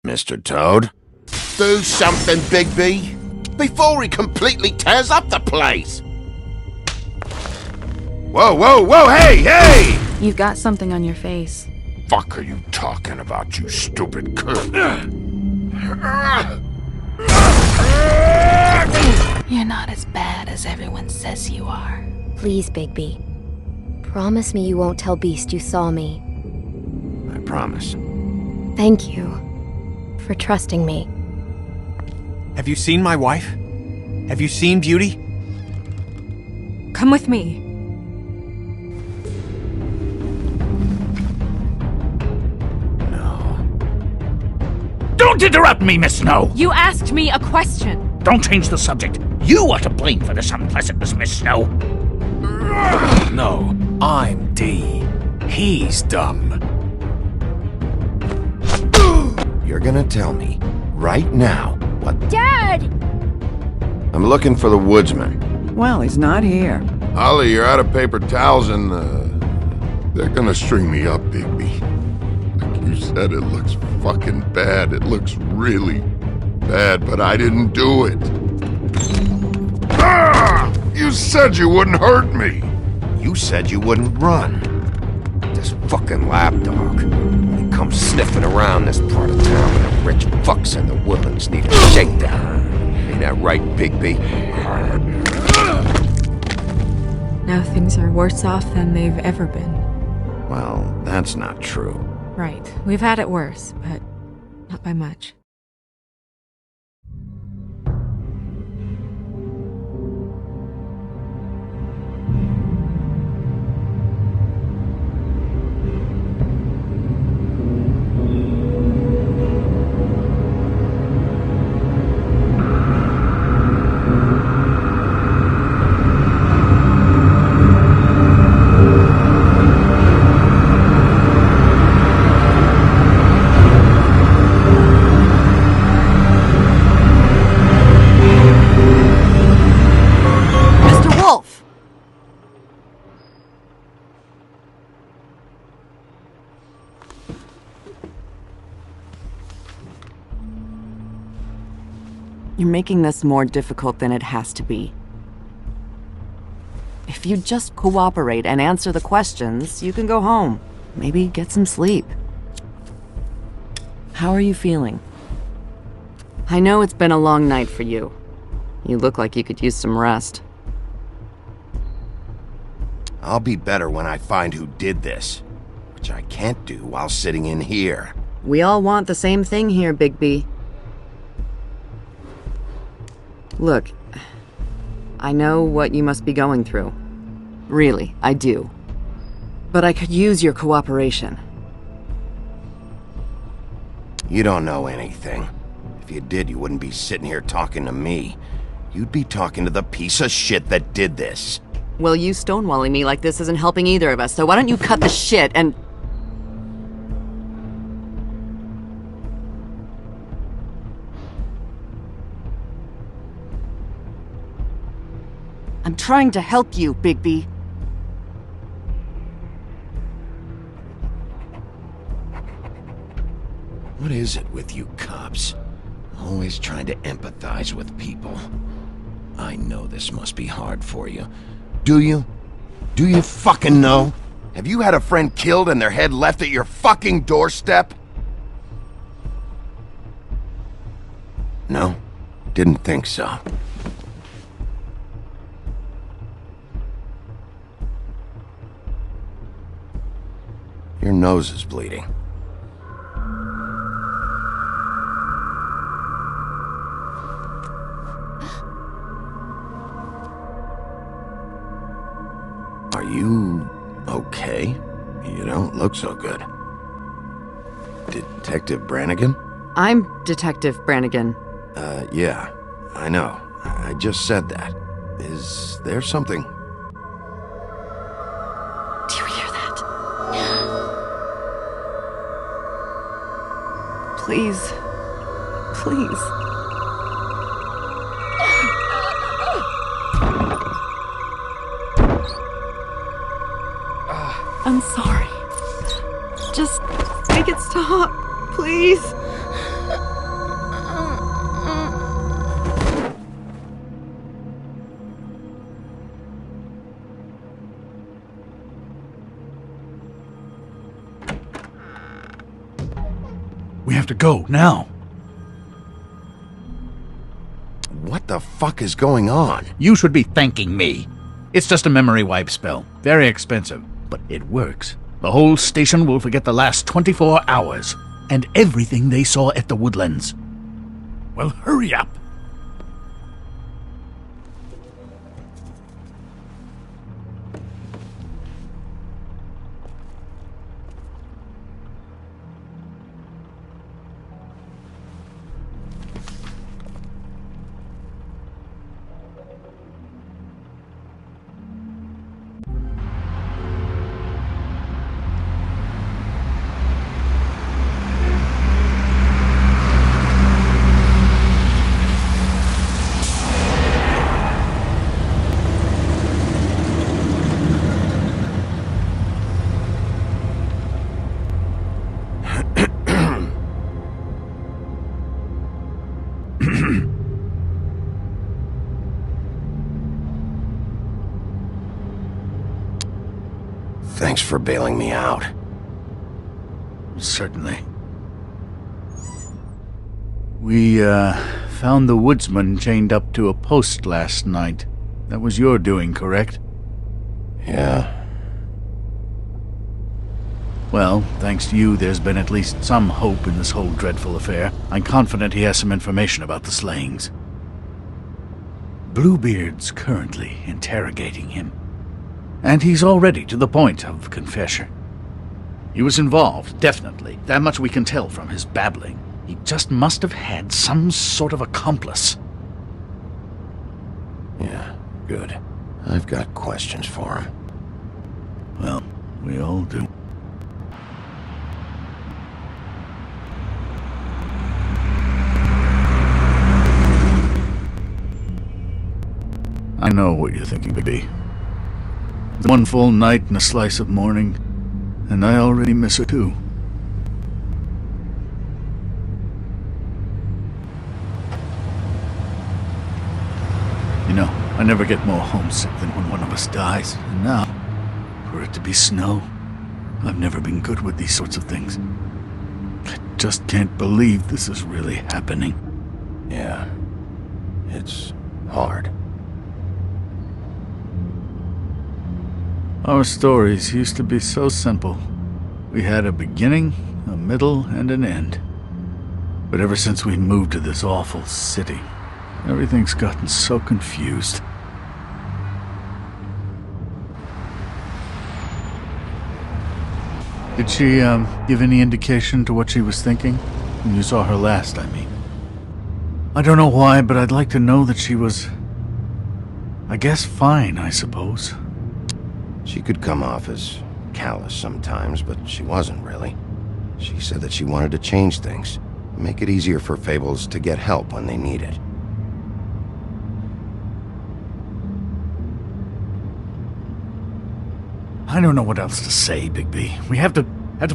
Mr. Toad? Do something, Bigby, before he completely tears up the place! Whoa, whoa, whoa, hey, hey! You've got something on your face. Fuck are you talking about, you stupid cunt? You're not as bad as everyone says you are. Please, Bigby. Promise me you won't tell Beast you saw me. I promise. Thank you for trusting me. Have you seen my wife? Have you seen Beauty? Come with me. Don't interrupt me, Miss Snow! You asked me a question. Don't change the subject. You are to blame for this unpleasantness, Miss Snow. No, I'm D. He's dumb. You're gonna tell me, right now, what— Dad! I'm looking for the woodsman. Well, he's not here. Holly, you're out of paper towels and, they're gonna string me up, Bigby. Like you said, it looks fucking bad. It looks really bad, but I didn't do it. Ah! You said you wouldn't hurt me. You said you wouldn't run. This fucking lapdog. He comes sniffing around this part of town when the rich fucks in the woodlands need a shakedown. Ain't that right, Bigby? Now things are worse off than they've ever been. Well, that's not true. Right. We've had it worse, but not by much. You're making this more difficult than it has to be. If you just cooperate and answer the questions, you can go home. Maybe get some sleep. How are you feeling? I know it's been a long night for you. You look like you could use some rest. I'll be better when I find who did this, which I can't do while sitting in here. We all want the same thing here, Bigby. Look, I know what you must be going through. Really, I do. But I could use your cooperation. You don't know anything. If you did, you wouldn't be sitting here talking to me. You'd be talking to the piece of shit that did this. Well, you stonewalling me like this isn't helping either of us, so why don't you cut the shit and... I'm trying to help you, Bigby. What is it with you cops? Always trying to empathize with people. I know this must be hard for you. Do you? Do you fucking know? Have you had a friend killed and their head left at your fucking doorstep? No? Didn't think so. Your nose is bleeding. Are you okay? You don't look so good. Detective Brannigan? I'm Detective Brannigan. Yeah, I know. I just said that. Is there something? Do you hear that? Please. Please. I'm sorry. Just make it stop, please. have to go, now. What the fuck is going on? You should be thanking me. It's just a memory wipe spell. Very expensive, but it works. The whole station will forget the last 24 hours, and everything they saw at the Woodlands. Well, hurry up. Thanks for bailing me out. Certainly. We, found the woodsman chained up to a post last night. That was your doing, correct? Yeah. Well, thanks to you, there's been at least some hope in this whole dreadful affair. I'm confident he has some information about the slayings. Bluebeard's currently interrogating him. And he's already to the point of confession. He was involved, definitely. That much we can tell from his babbling. He just must have had some sort of accomplice. Yeah, good. I've got questions for him. Well, we all do. I know what you're thinking, baby. One full night and a slice of morning, and I already miss her too. You know, I never get more homesick than when one of us dies, and now, for it to be snow, I've never been good with these sorts of things. I just can't believe this is really happening. Yeah. It's hard. Our stories used to be so simple. We had a beginning, a middle, and an end. But ever since we moved to this awful city, everything's gotten so confused. Did she, give any indication to what she was thinking? When you saw her last, I mean. I don't know why, but I'd like to know that she was... I guess fine, I suppose. She could come off as callous sometimes, but she wasn't really. She said that she wanted to change things, make it easier for Fables to get help when they need it. I don't know what else to say, Bigby. We have to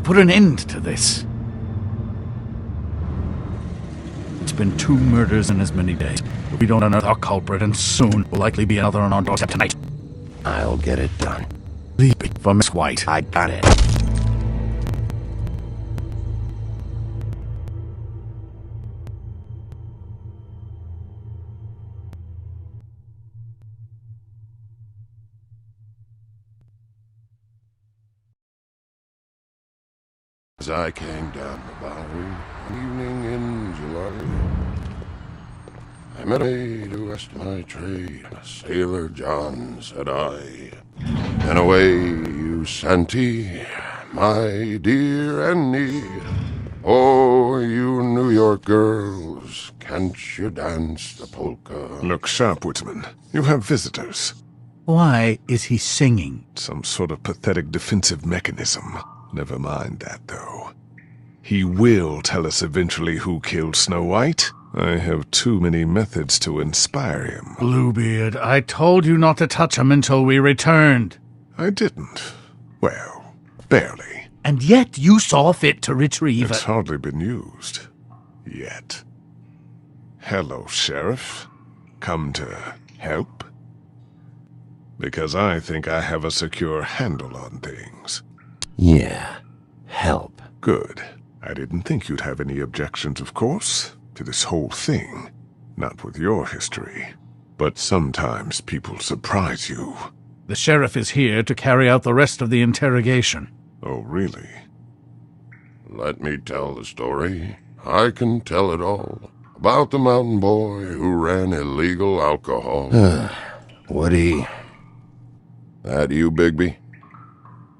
put an end to this. It's been 2 murders in as many days. If we don't unearth our culprit, and soon will likely be another on our doorstep tonight. I'll get it done. Leave it for Miss White. I got it. As I came down the Bowery, one evening in July, I met a maid who asked my trade. Sailor John, said I. And away, you Santee, my dear Annie. Oh, you New York girls, can't you dance the polka? Look sharp, Woodsman. You have visitors. Why is he singing? Some sort of pathetic defensive mechanism. Never mind that, though. He will tell us eventually who killed Snow White. I have too many methods to inspire him. Bluebeard, I told you not to touch him until we returned. I didn't. Well, barely. And yet you saw fit to retrieve It's it. hardly been used. Yet. Hello, Sheriff. Come to help? Because I think I have a secure handle on things. Yeah. Help. Good. I didn't think you'd have any objections, of course, to this whole thing. Not with your history. But sometimes people surprise you. The sheriff is here to carry out the rest of the interrogation. Oh, really? Let me tell the story. I can tell it all. About the mountain boy who ran illegal alcohol. Woody. That you, Bigby?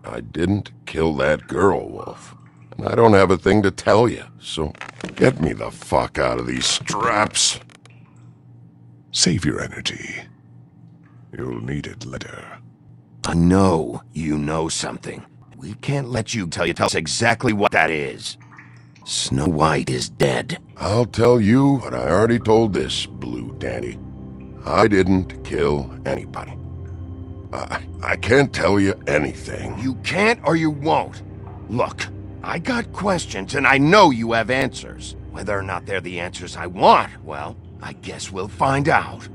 I didn't kill that girl, Wolf. And I don't have a thing to tell you, so get me the fuck out of these straps. Save your energy. You'll need it later. I know you know something. We can't let you tell us exactly what that is. Snow White is dead. I'll tell you what I already told this Blue Dandy. I didn't kill anybody. I can't tell you anything. You can't or you won't. Look, I got questions and I know you have answers. Whether or not they're the answers I want, well, I guess we'll find out.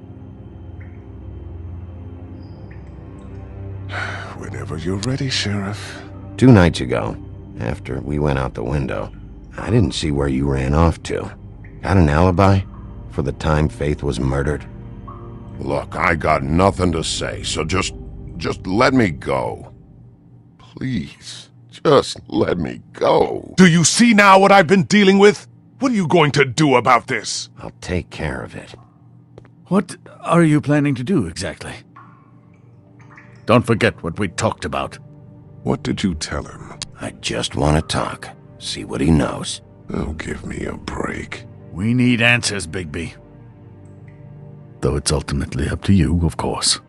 Whenever you're ready, Sheriff. 2 nights ago, after we went out the window, I didn't see where you ran off to. Got an alibi for the time Faith was murdered? Look, I got nothing to say, so just let me go. Please, just let me go. Do you see now what I've been dealing with? What are you going to do about this? I'll take care of it. What are you planning to do exactly? Don't forget what we talked about. What did you tell him? I just want to talk. See what he knows. Oh, give me a break. We need answers, Bigby. Though it's ultimately up to you, of course.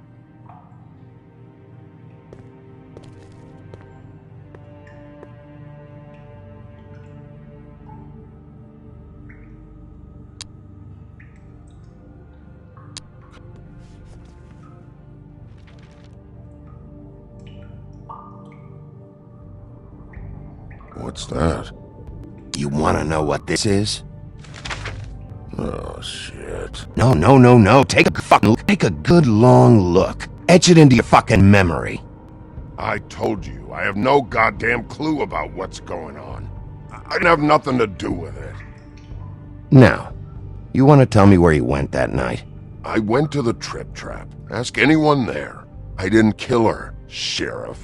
What's that? You want to know what this is? Oh, shit. No. Take a good long look. Etch it into your fucking memory. I told you, I have no goddamn clue about what's going on. I didn't have nothing to do with it. Now, you want to tell me where you went that night? I went to the Trip Trap. Ask anyone there. I didn't kill her, Sheriff.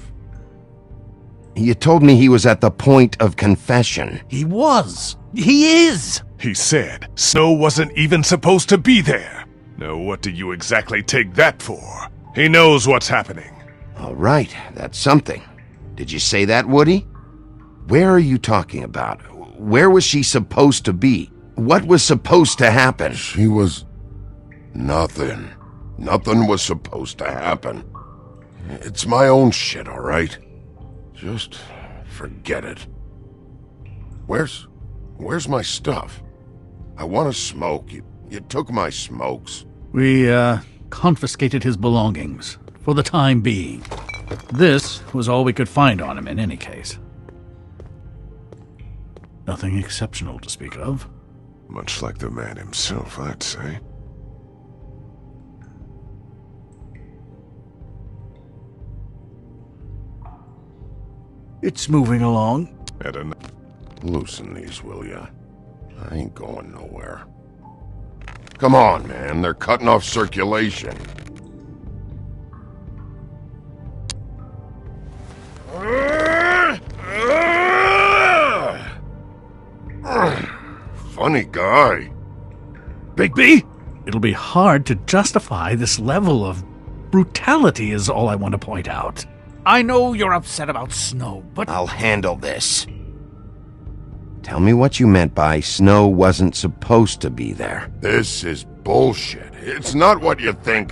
You told me he was at the point of confession. He was. He is. He said Snow wasn't even supposed to be there. Now what do you exactly take that for? He knows what's happening. All right, that's something. Did you say that, Woody? Where are you talking about? Where was she supposed to be? What was supposed to happen? She was... nothing. Nothing was supposed to happen. It's my own shit, all right? Just forget it. Where's my stuff? I want to smoke. You took my smokes. We, confiscated his belongings, for the time being. This was all we could find on him in any case. Nothing exceptional to speak of. Much like the man himself, I'd say. It's moving along. Loosen these, will ya? I ain't going nowhere. Come on, man. They're cutting off circulation. Funny guy. Bigby! It'll be hard to justify this level of brutality is all I want to point out. I know you're upset about Snow, but... I'll handle this. Tell me what you meant by Snow wasn't supposed to be there. This is bullshit. It's not what you think.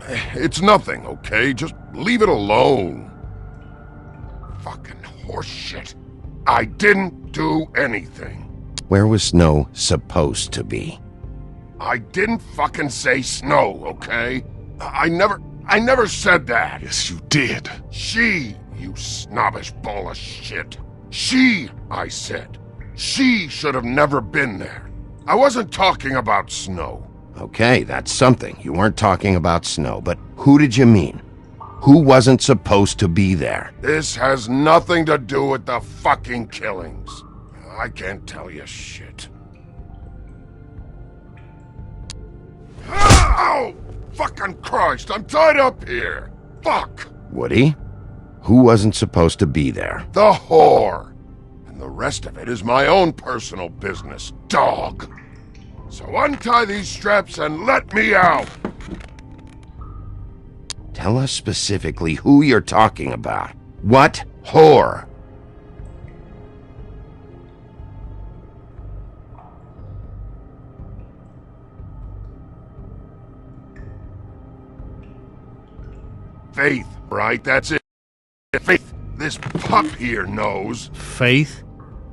It's nothing, okay? Just leave it alone. Fucking horseshit. I didn't do anything. Where was Snow supposed to be? I didn't fucking say Snow, okay? I never said that. Yes, you did. She, you snobbish ball of shit. She, I said. She should have never been there. I wasn't talking about Snow. Okay, that's something. You weren't talking about Snow, but who did you mean? Who wasn't supposed to be there? This has nothing to do with the fucking killings. I can't tell you shit. Oh! Fucking Christ, I'm tied up here! Fuck! Woody? Who wasn't supposed to be there? The whore! And the rest of it is my own personal business, dog! So untie these straps and let me out! Tell us specifically who you're talking about. What whore? Faith, right? That's it. Faith. This pup here knows. Faith?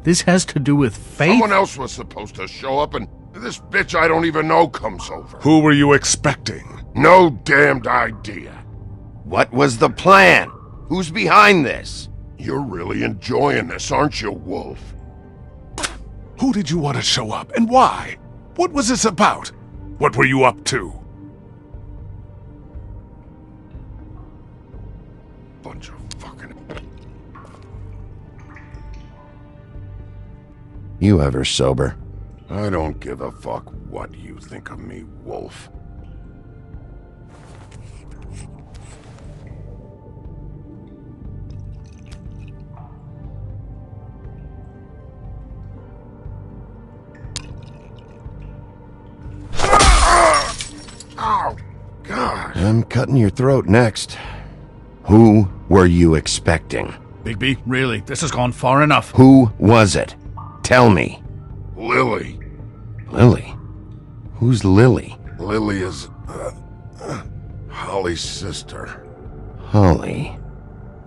This has to do with faith? Someone else was supposed to show up, and this bitch I don't even know comes over. Who were you expecting? No damned idea. What was the plan? Who's behind this? You're really enjoying this, aren't you, Wolf? Who did you want to show up, and why? What was this about? What were you up to? Bunch of fucking... You ever sober? I don't give a fuck what you think of me, Wolf. Oh, God. I'm cutting your throat next. Who were you expecting? Bigby, really, this has gone far enough. Who was it? Tell me. Lily. Lily? Who's Lily? Lily is, Holly's sister. Holly.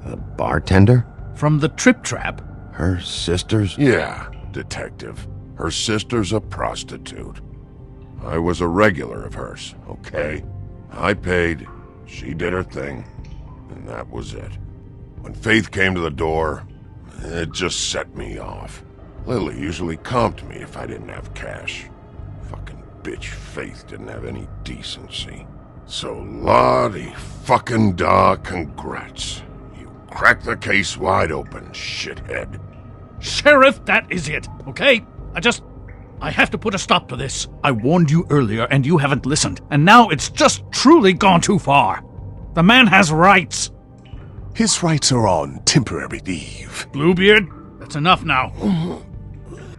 The bartender? From the Trip Trap? Her sister's? Yeah, detective. Her sister's a prostitute. I was a regular of hers, okay? I paid, she did her thing, and that was it. When Faith came to the door, it just set me off. Lily usually comped me if I didn't have cash. Fucking bitch Faith didn't have any decency. So Lottie fucking da, congrats. You cracked the case wide open, shithead. Sheriff, that is it, okay? I have to put a stop to this. I warned you earlier and you haven't listened, and now it's just truly gone too far. The man has rights. His rights are on temporary leave. Bluebeard, that's enough now.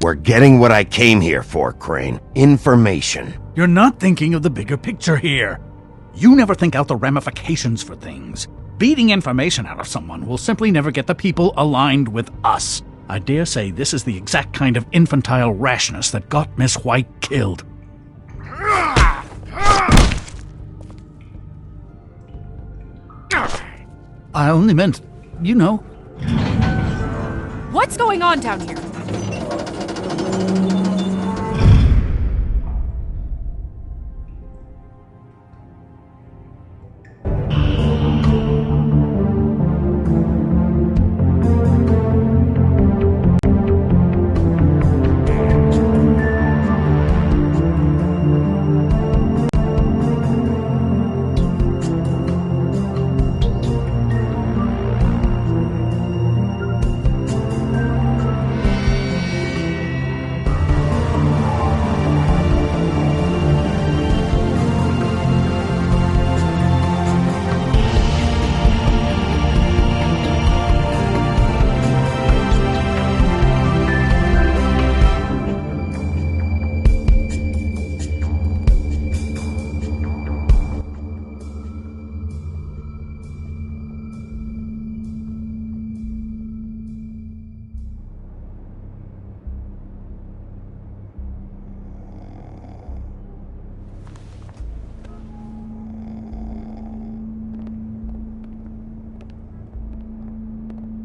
We're getting what I came here for, Crane. Information. You're not thinking of the bigger picture here. You never think out the ramifications for things. Beating information out of someone will simply never get the people aligned with us. I dare say this is the exact kind of infantile rashness that got Miss White killed. I only meant, you know. What's going on down here?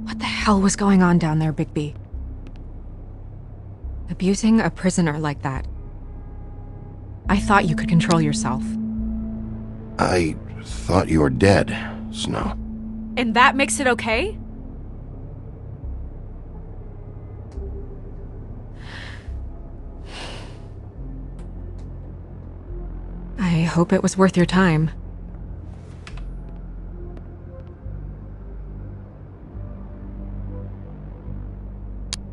What the hell was going on down there, Bigby? Abusing a prisoner like that. I thought you could control yourself. I thought you were dead, Snow. And that makes it okay? I hope it was worth your time.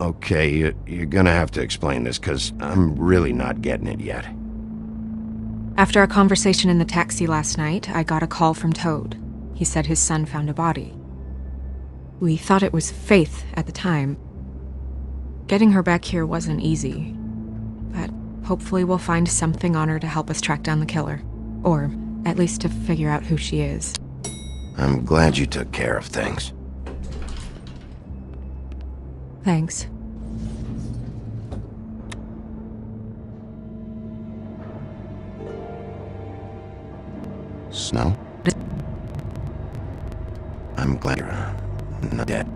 Okay, you're gonna have to explain this, because I'm really not getting it yet. After our conversation in the taxi last night, I got a call from Toad. He said his son found a body. We thought it was Faith at the time. Getting her back here wasn't easy, but hopefully we'll find something on her to help us track down the killer. Or at least to figure out who she is. I'm glad you took care of things. Thanks. Snow? I'm glad you're not dead.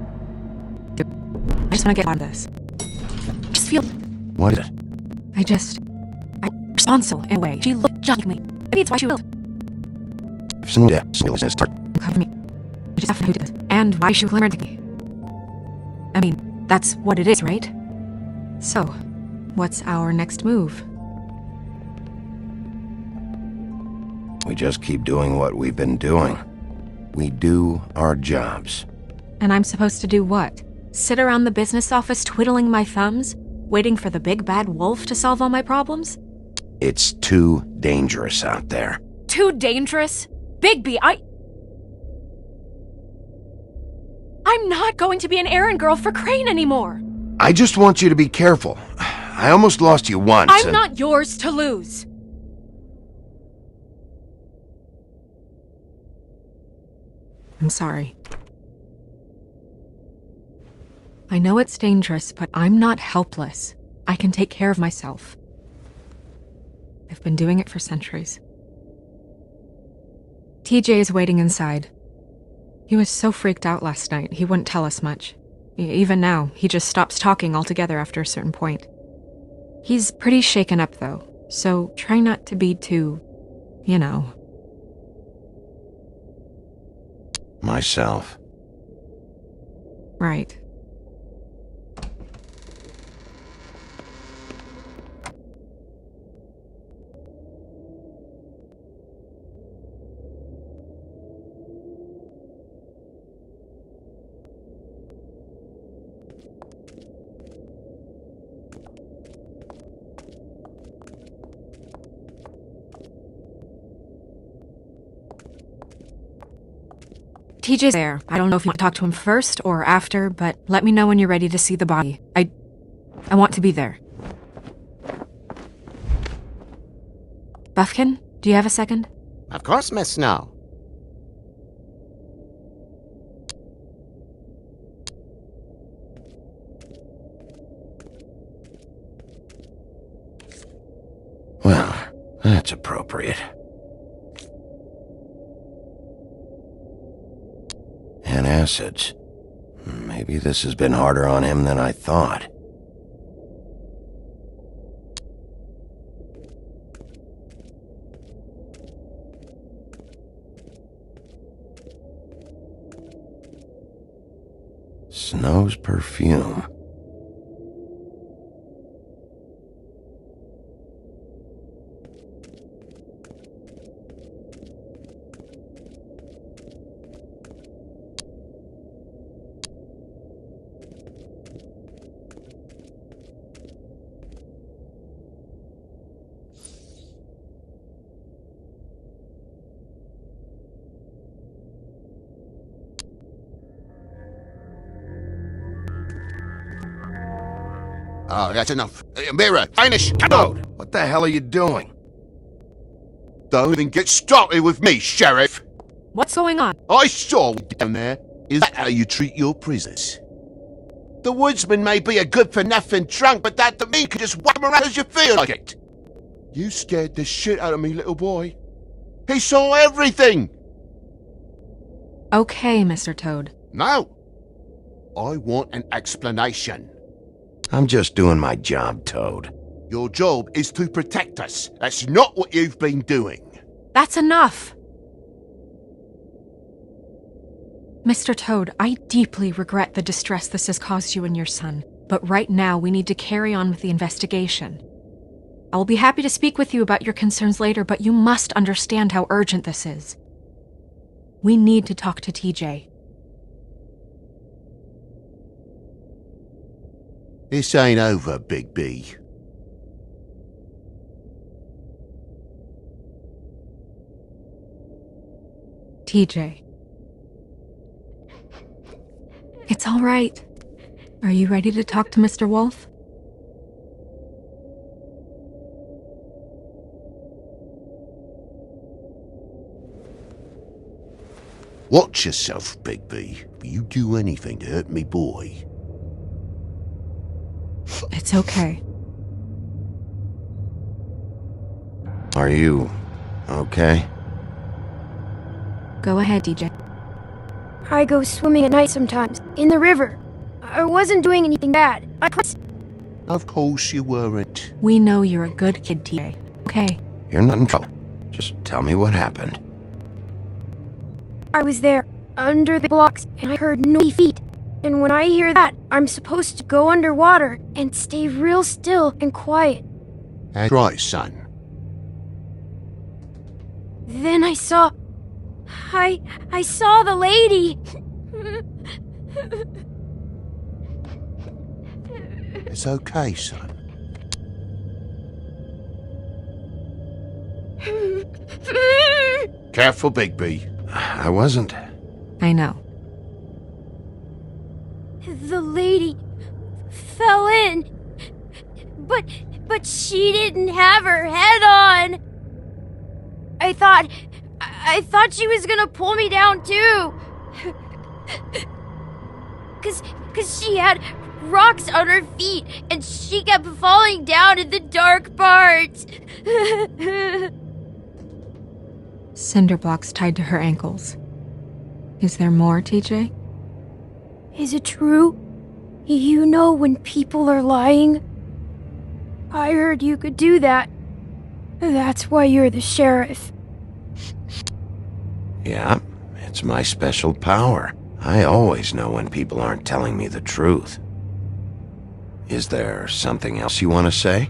I just want to get out of this. I just feel... What is it? I'm responsible in a way. She looked just like me. Maybe it's why she will If someone dead, still says start. cover me. I just have to know who did it. And why she will to me. I mean, that's what it is, right? So, what's our next move? We just keep doing what we've been doing. We do our jobs. And I'm supposed to do what? Sit around the business office twiddling my thumbs? Waiting for the big bad wolf to solve all my problems? It's too dangerous out there. Too dangerous? Bigby, I'm not going to be an errand girl for Crane anymore. I just want you to be careful. I almost lost you once. I'm not yours to lose. I'm sorry. I know it's dangerous, but I'm not helpless. I can take care of myself. I've been doing it for centuries. TJ is waiting inside. He was so freaked out last night, he wouldn't tell us much. Even now, he just stops talking altogether after a certain point. He's pretty shaken up, though, so try not to be too, you know. Myself. Right. TJ's there. I don't know if you want to talk to him first or after, but let me know when you're ready to see the body. I want to be there. Buffkin, do you have a second? Of course, Miss Snow. Well, that's appropriate. Acids. Maybe this has been harder on him than I thought. Snow's perfume. Oh, that's enough. Mira, finish! Toad! What the hell are you doing? Don't even get started with me, Sheriff! What's going on? I saw you down there. Is that how you treat your prisoners? The woodsman may be a good-for-nothing drunk, but that don't mean you can just whack him around as you feel like it. You scared the shit out of me, little boy. He saw everything! Okay, Mr. Toad. No. I want an explanation. I'm just doing my job, Toad. Your job is to protect us. That's not what you've been doing. That's enough! Mr. Toad, I deeply regret the distress this has caused you and your son, but right now we need to carry on with the investigation. I will be happy to speak with you about your concerns later, but you must understand how urgent this is. We need to talk to TJ. This ain't over, Big B. TJ. It's all right. Are you ready to talk to Mr. Wolf? Watch yourself, Big B. Will you do anything to hurt me boy? It's okay. Are you okay? Go ahead, DJ. I go swimming at night sometimes, in the river. I wasn't doing anything bad. I promise. Of course you weren't. We know you're a good kid, TJ. Okay. You're not in trouble. Just tell me what happened. I was there, under the blocks, and I heard noisy feet. And when I hear that, I'm supposed to go underwater and stay real still and quiet. That's right, son. Then I saw... I saw the lady. It's okay, son. Careful, Big B. I wasn't. I know. The lady fell in. But she didn't have her head on. I thought she was gonna pull me down too. Cause she had rocks on her feet and she kept falling down in the dark parts. Cinder blocks tied to her ankles. Is there more, TJ? Is it true? You know when people are lying? I heard you could do that. That's why you're the sheriff. Yeah, it's my special power. I always know when people aren't telling me the truth. Is there something else you want to say?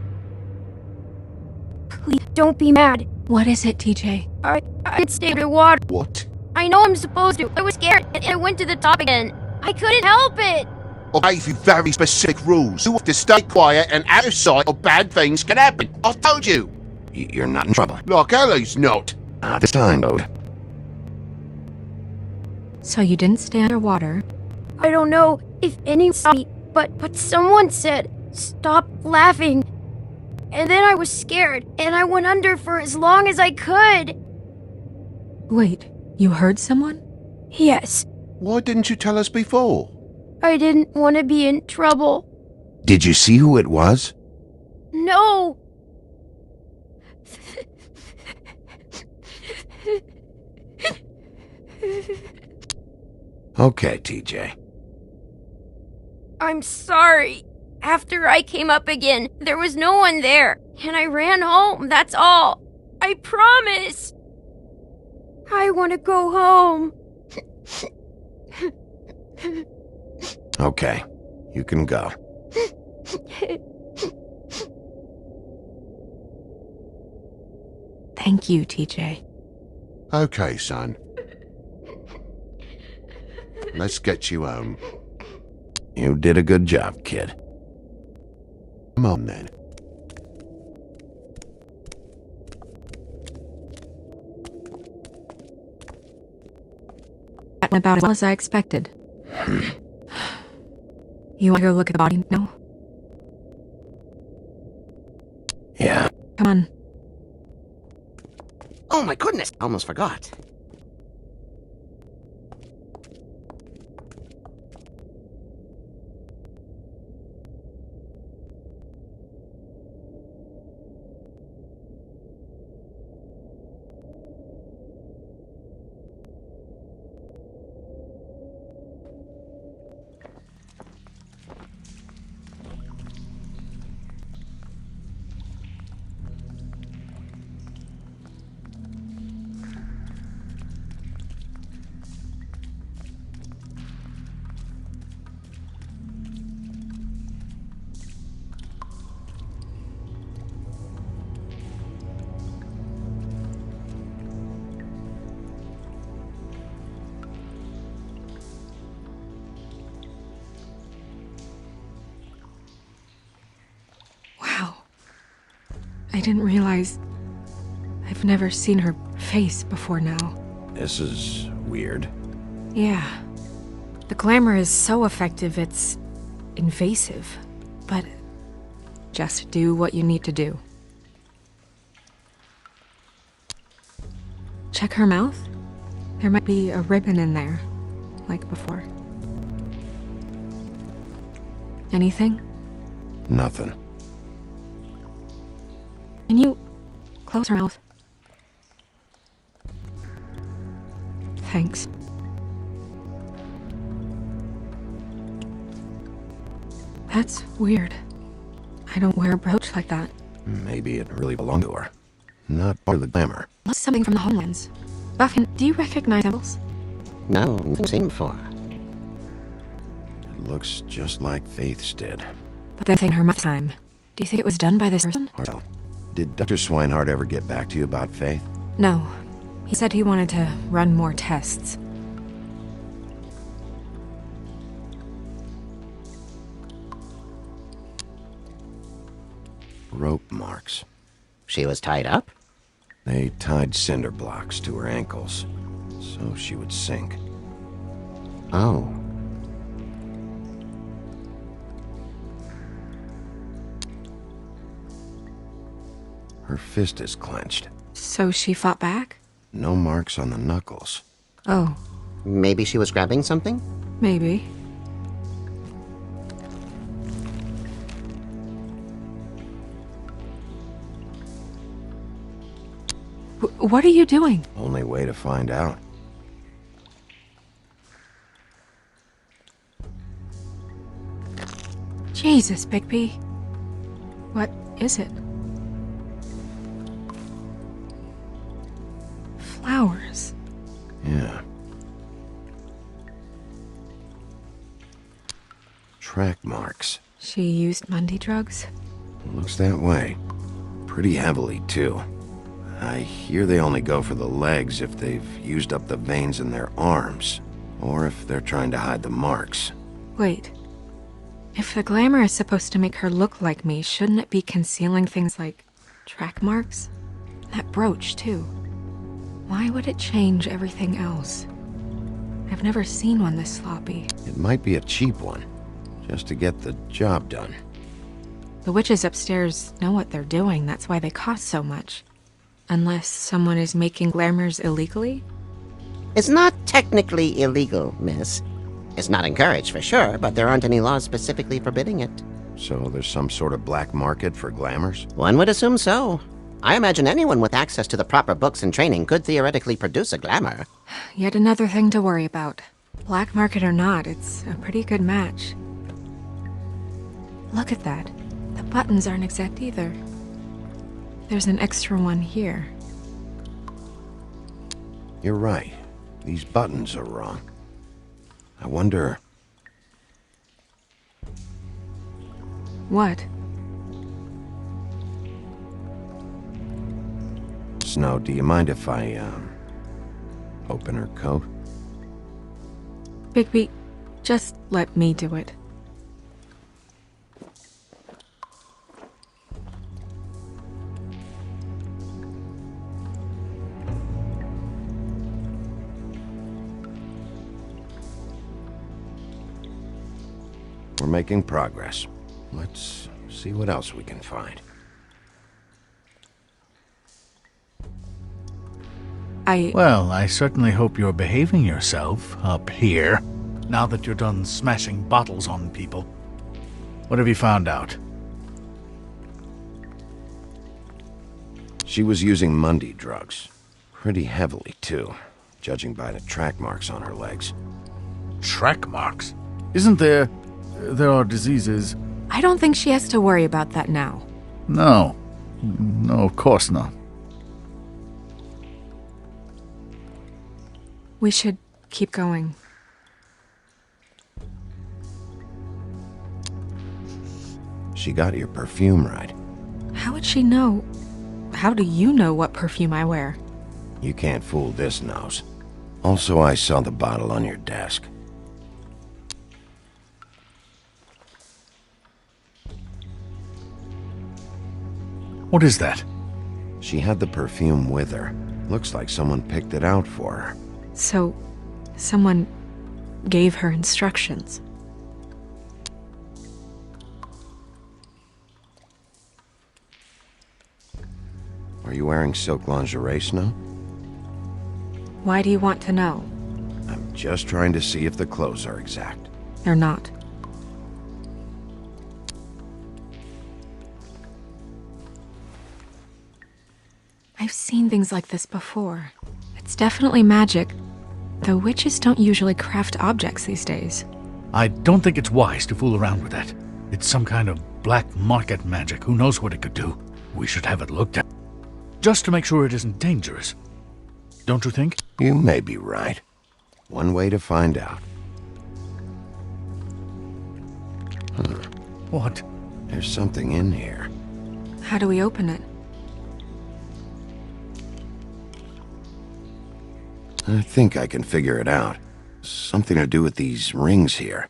Please, don't be mad. What is it, TJ? I did stay in the water. What? I know I'm supposed to. I was scared and I went to the top again. I couldn't help it. I gave you very specific rules. You have to stay quiet and out of sight or bad things can happen. I told you. You're not in trouble. Like Ellie's not. Not this time, Toad. So you didn't stay underwater? I don't know if anyone saw me, but someone said, stop laughing. And then I was scared, and I went under for as long as I could. Wait, you heard someone? Yes. Why didn't you tell us before? I didn't want to be in trouble. Did you see who it was? No. Okay, TJ. I'm sorry. After I came up again, there was no one there, and I ran home, that's all. I promise. I want to go home. Okay, you can go. Thank you, TJ. Okay, son. Let's get you home. You did a good job, kid. Come on, then. That went about as well as I expected. You want to go look at the body now? Yeah. Come on. Oh my goodness, I almost forgot. I didn't realize... I've never seen her face before now. This is weird. Yeah. The glamour is so effective, it's invasive. But just do what you need to do. Check her mouth. There might be a ribbon in there, like before. Anything? Nothing. Can you close her mouth? Thanks. That's weird. I don't wear a brooch like that. Maybe it really belonged to her. Not part of the glamour. Must something from the homelands. Buffin, do you recognize symbols? No, never seen before. It looks just like Faith's did. But then saying her mouth time. Do you think it was done by this person? Marcel, did Dr. Swinehart ever get back to you about Faith? No. He said he wanted to run more tests. Rope marks. She was tied up? They tied cinder blocks to her ankles, so she would sink. Oh. Her fist is clenched. So she fought back? No marks on the knuckles. Oh. Maybe she was grabbing something? Maybe. What are you doing? Only way to find out. Jesus, Bigby. What is it? Flowers. Yeah. Track marks. She used Mundy drugs? Looks that way. Pretty heavily, too. I hear they only go for the legs if they've used up the veins in their arms, or if they're trying to hide the marks. Wait. If the glamour is supposed to make her look like me, shouldn't it be concealing things like track marks? That brooch, too. Why would it change everything else? I've never seen one this sloppy. It might be a cheap one, just to get the job done. The witches upstairs know what they're doing, that's why they cost so much. Unless someone is making glamours illegally? It's not technically illegal, miss. It's not encouraged for sure, but there aren't any laws specifically forbidding it. So there's some sort of black market for glamours? One would assume so. I imagine anyone with access to the proper books and training could theoretically produce a glamour. Yet another thing to worry about. Black market or not, it's a pretty good match. Look at that. The buttons aren't exact either. There's an extra one here. You're right. These buttons are wrong. I wonder... What? Snow, do you mind if I, open her coat? Bigby, just let me do it. We're making progress. Let's see what else we can find. Well, I certainly hope you're behaving yourself up here, now that you're done smashing bottles on people. What have you found out? She was using Mundy drugs. Pretty heavily, too, judging by the track marks on her legs. Track marks? Isn't there... there are diseases... I don't think she has to worry about that now. No. No, of course not. We should keep going. She got your perfume right. How would she know? How do you know what perfume I wear? You can't fool this nose. Also, I saw the bottle on your desk. What is that? She had the perfume with her. Looks like someone picked it out for her. So, someone gave her instructions. Are you wearing silk lingerie, Snow? Why do you want to know? I'm just trying to see if the clothes are exact. They're not. I've seen things like this before. It's definitely magic, though witches don't usually craft objects these days. I don't think it's wise to fool around with that. It's some kind of black market magic. Who knows what it could do? We should have it looked at. Just to make sure it isn't dangerous. Don't you think? You may be right. One way to find out. What? There's something in here. How do we open it? I think I can figure it out. Something to do with these rings here.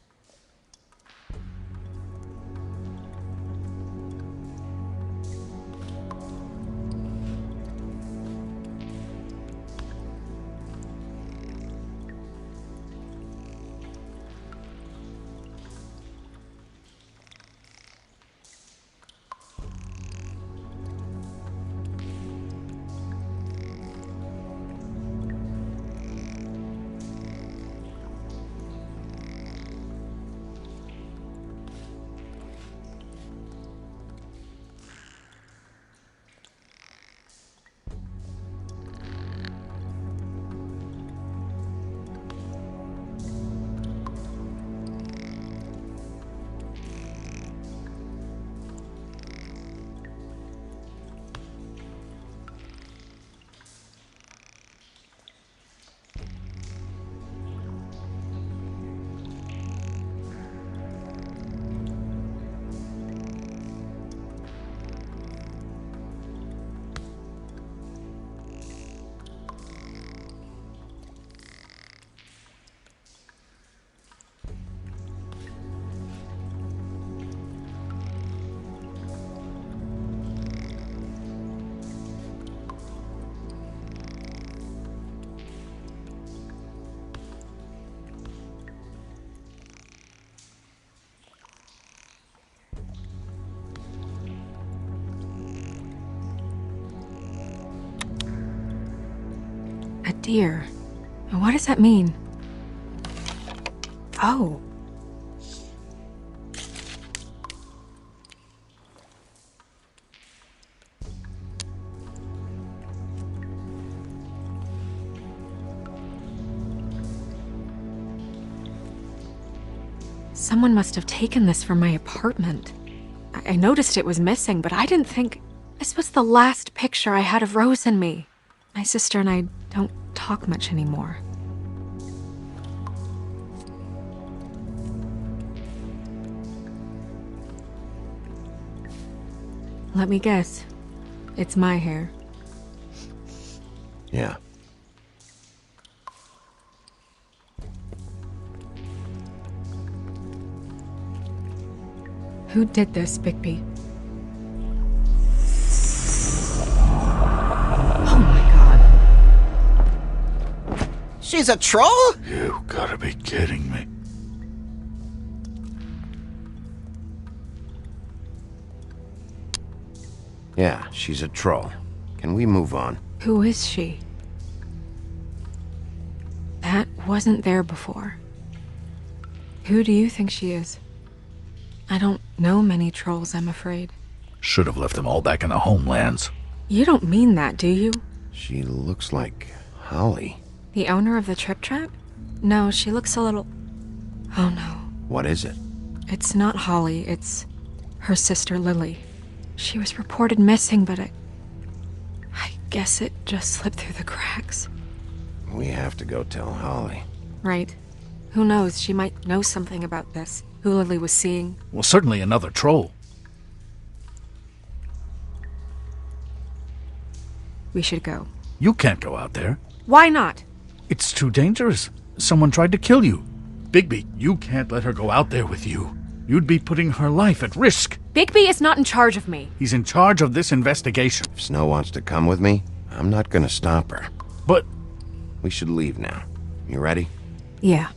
A deer. What does that mean? Oh. Someone must have taken this from my apartment. I noticed it was missing, but I didn't think this was the last picture I had of Rose and me. My sister and I don't talk much anymore. Let me guess. It's my hair. Yeah. Who did this, Bigby? Oh my god. She's a troll? You gotta be kidding me. Yeah, she's a troll. Can we move on? Who is she? That wasn't there before. Who do you think she is? I don't know many trolls, I'm afraid. Should have left them all back in the homelands. You don't mean that, do you? She looks like Holly. The owner of the Trip Trap? No, she looks a little... Oh no. What is it? It's not Holly, it's her sister Lily. She was reported missing, but I guess it just slipped through the cracks. We have to go tell Holly. Right. Who knows, she might know something about this. Who Lily was seeing. Well, certainly another troll. We should go. You can't go out there. Why not? It's too dangerous. Someone tried to kill you. Bigby, you can't let her go out there with you. You'd be putting her life at risk. Bigby is not in charge of me. He's in charge of this investigation. If Snow wants to come with me, I'm not gonna stop her. But... We should leave now. You ready? Yeah.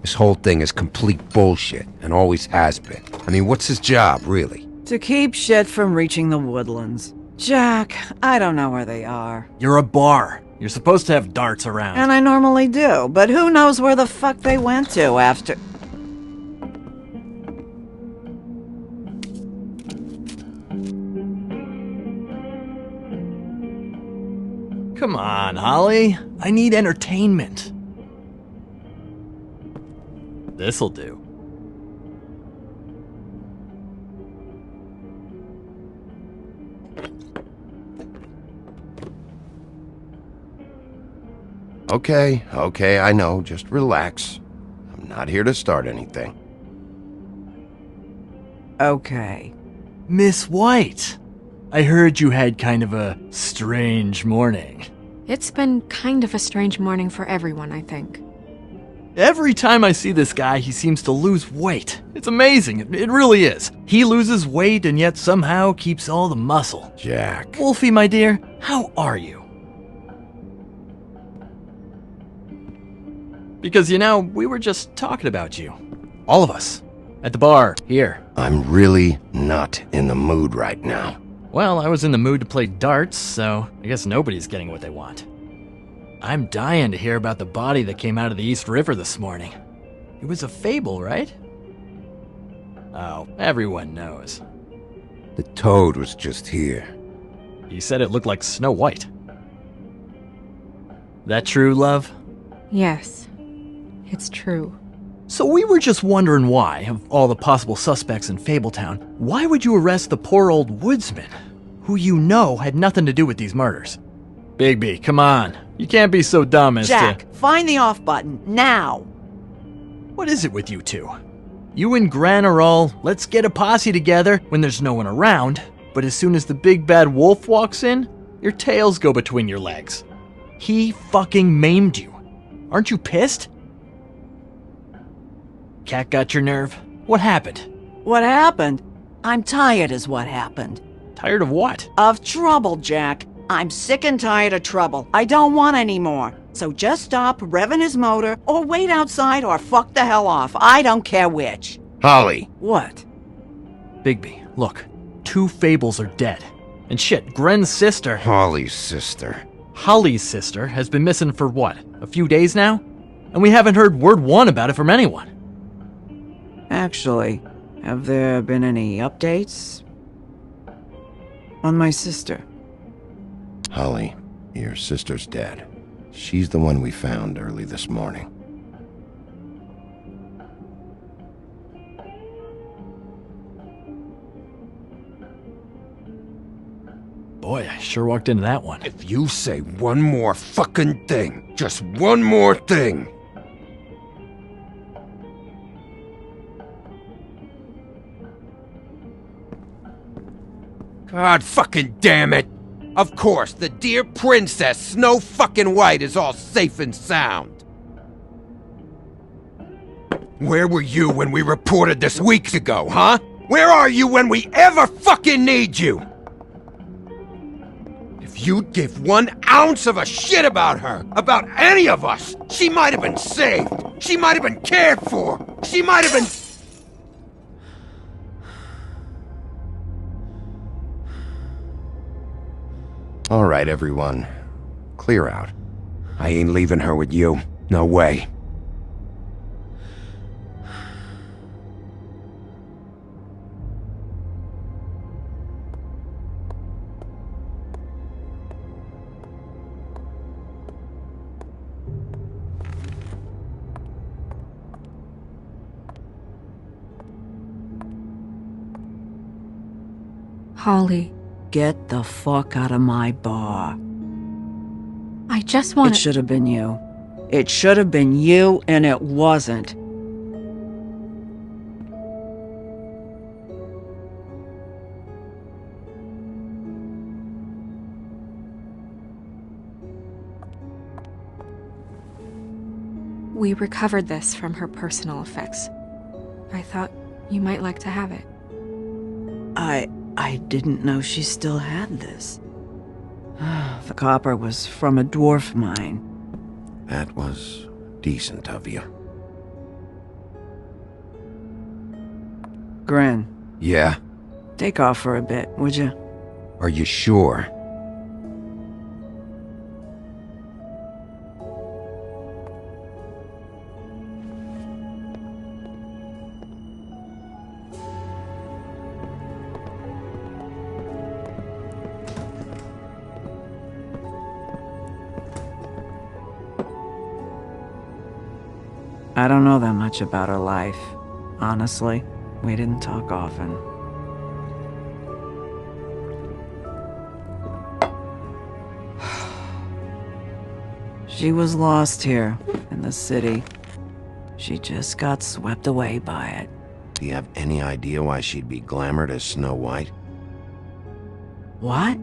This whole thing is complete bullshit, and always has been. I mean, what's his job, really? To keep shit from reaching the woodlands. Jack, I don't know where they are. You're a bar. You're supposed to have darts around. And I normally do, but who knows where the fuck they went to after... Come on, Holly. I need entertainment. This'll do. Okay, I know. Just relax. I'm not here to start anything. Okay. Miss White, I heard you had kind of a strange morning. It's been kind of a strange morning for everyone, I think. Every time I see this guy, he seems to lose weight. It's amazing. It really is. He loses weight and yet somehow keeps all the muscle. Jack. Wolfie, my dear, how are you? Because, you know, we were just talking about you. All of us. At the bar, here. I'm really not in the mood right now. Well, I was in the mood to play darts, so I guess nobody's getting what they want. I'm dying to hear about the body that came out of the East River this morning. It was a fable, right? Oh, everyone knows. The toad was just here. You said it looked like Snow White. That true, love? Yes, it's true. So we were just wondering why, of all the possible suspects in Fabletown, why would you arrest the poor old woodsman, who you know had nothing to do with these murders? Bigby, come on. You can't be so dumb as Jack, find the off button, now! What is it with you two? You and Gran are all, let's get a posse together when there's no one around, but as soon as the big bad wolf walks in, your tails go between your legs. He fucking maimed you. Aren't you pissed? Cat got your nerve? What happened? What happened? I'm tired is what happened. Tired of what? Of trouble, Jack. I'm sick and tired of trouble. I don't want any more. So just stop revving his motor, or wait outside, or fuck the hell off. I don't care which. Holly! What? Bigby, look. 2 fables are dead. And shit, Gren's sister... Holly's sister. Holly's sister has been missing for what? A few days now? and we haven't heard word one about it from anyone. Actually, have there been any updates on my sister? Holly, your sister's dead. She's the one we found early this morning. Boy, I sure walked into that one. If you say one more fucking thing, just one more thing. God fucking damn it! Of course, the dear princess Snow fucking White is all safe and sound. Where were you when we reported this weeks ago, huh? Where are you when we ever fucking need you? If you'd give 1 ounce of a shit about her, about any of us, she might have been saved. She might have been cared for. She might have been... All right, everyone. Clear out. I ain't leaving her with you. No way. Holly, Get the fuck out of my bar. I just want It should have been you. It should have been you, and it wasn't. We recovered this from her personal effects. I thought you might like to have it. I didn't know she still had this. The copper was from a dwarf mine. That was decent of you. Gren, Yeah? take off for a bit, would you? Are you sure? I don't know that much about her life. Honestly, we didn't talk often. She was lost here, in the city. She just got swept away by it. Do you have any idea why she'd be glamored as Snow White? What?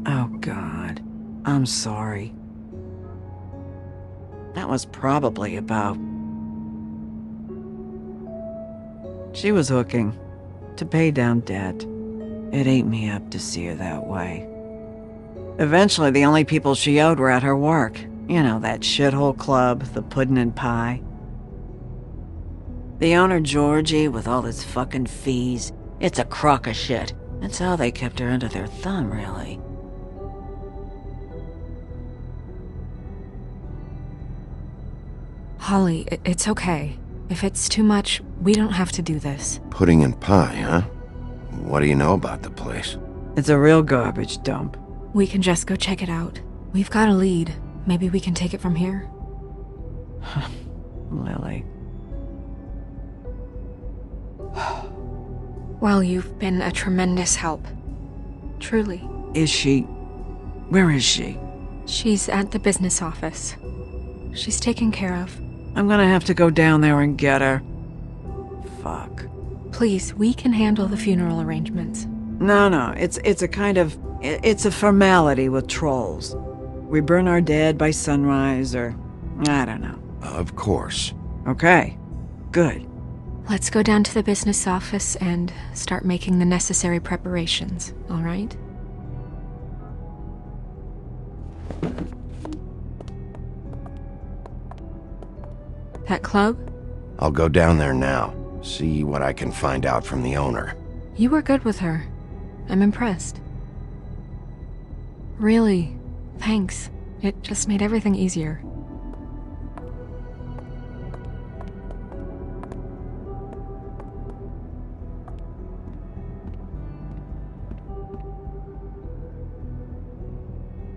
Oh, God. I'm sorry. That was probably about... She was hooking. To pay down debt. It ate me up to see her that way. Eventually, the only people she owed were at her work. You know, that shithole club, the Puddin' and Pie. The owner, Georgie, with all his fucking fees. It's a crock of shit. That's how they kept her under their thumb, really. Holly, it's okay. If it's too much, we don't have to do this. Pudding and pie, huh? What do you know about the place? It's a real garbage dump. We can just go check it out. We've got a lead. Maybe we can take it from here. Lily. Well, you've been a tremendous help. Truly. Is she... Where is she? She's at the business office. She's taken care of. I'm gonna have to go down there and get her. Fuck. Please, we can handle the funeral arrangements. No, it's a kind of... It's a formality with trolls. We burn our dead by sunrise, or... I don't know. Of course. Okay. Good. Let's go down to the business office and start making the necessary preparations, all right? That club? I'll go down there now. See what I can find out from the owner. You were good with her. I'm impressed. Really, thanks. It just made everything easier.